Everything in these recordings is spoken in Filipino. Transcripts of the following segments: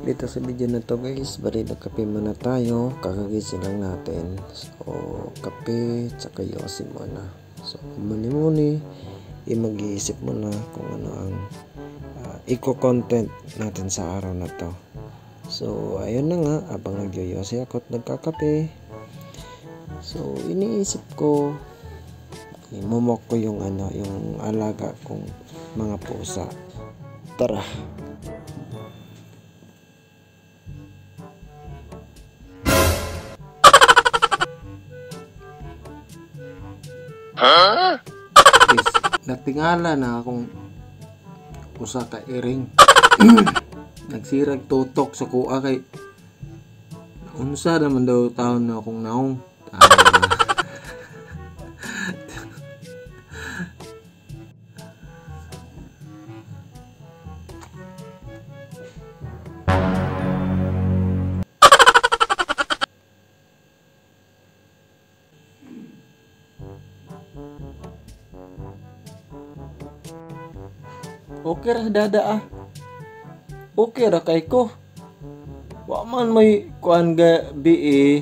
Dito sa video na to guys, bali nagkape muna tayo, kakagising lang natin. So kape tsaka yosi muna. So muni-muni mag-iisip muna kung ano ang eco-content natin sa araw na to. So ayun na nga, abang nagyoyosi ako at nagkakape, so iniisip ko, imumok ko yung yung alaga kong mga pusa. Tara. Huh? Is natingala na akong usa ka iring. Nagsirag tutok sa kuha kay unsa naman daw taon na akong naong. Okay ra dada ah. Okay ra kay ko. Wa man may kuan ga bi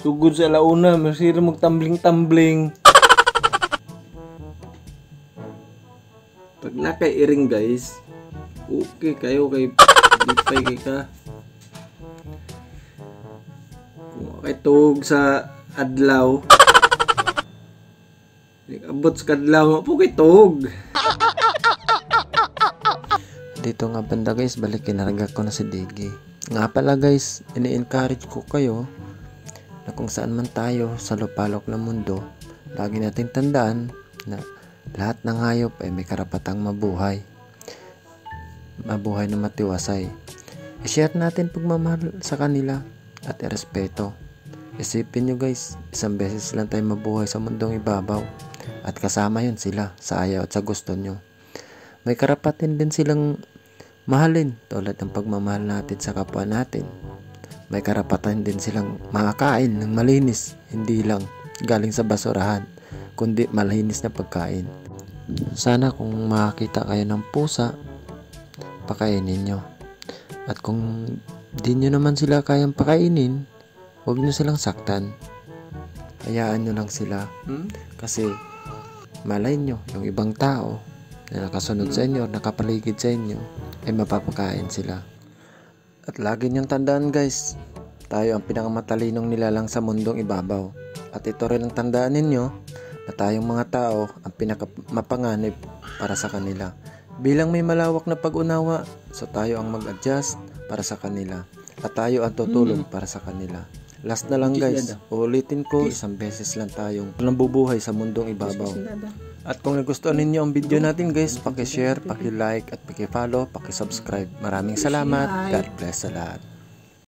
sugod sa launa masira magtambling-tambling. Pag na kay iring guys, okay kayo kay lipay kay ka. Kung kay tug sa adlaw, abot sa kadlaw mo po kay tug. Dito nga banda guys, balik kinarga ko na si Diggy. Nga pala guys, ini-encourage ko kayo na kung saan man tayo sa lupalok ng mundo, lagi nating tandaan na lahat ng hayop ay may karapatang mabuhay. Mabuhay na matiwasay. I-share natin pagmamahal sa kanila at irespeto. Isipin nyo guys, isang beses lang tayo mabuhay sa mundong ibabaw at kasama yun sila sa ayaw at sa gusto nyo. May karapatan din silang mahalin tulad ng pagmamahal natin sa kapwa natin. May karapatan din silang makakain ng malinis, hindi lang galing sa basurahan, kundi malinis na pagkain. Sana kung makakita kayo ng pusa, pakainin nyo. At kung di nyo naman sila kayang pakainin, huwag nyo silang saktan. Hayaan nyo lang sila. Kasi malay nyo, yung ibang tao na nakasunod sa inyo, nakapaligid sa inyo, ay mapapakain sila. At lagi niyong tandaan guys, tayo ang pinakamatalinong nilalang sa mundong ibabaw. At ito rin ang tandaan ninyo na tayong mga tao ang pinakamapanganib para sa kanila. Bilang may malawak na pag-unawa, so tayo ang mag-adjust para sa kanila. At tayo ang tutulong para sa kanila. Last na lang guys, uulitin ko, isang beses lang tayong nabubuhay sa mundong ibabaw. At kung nagustuhan ninyo ang video natin guys, paki-share, paki-like at paki-follow, paki-subscribe. Maraming salamat. God bless sa lahat.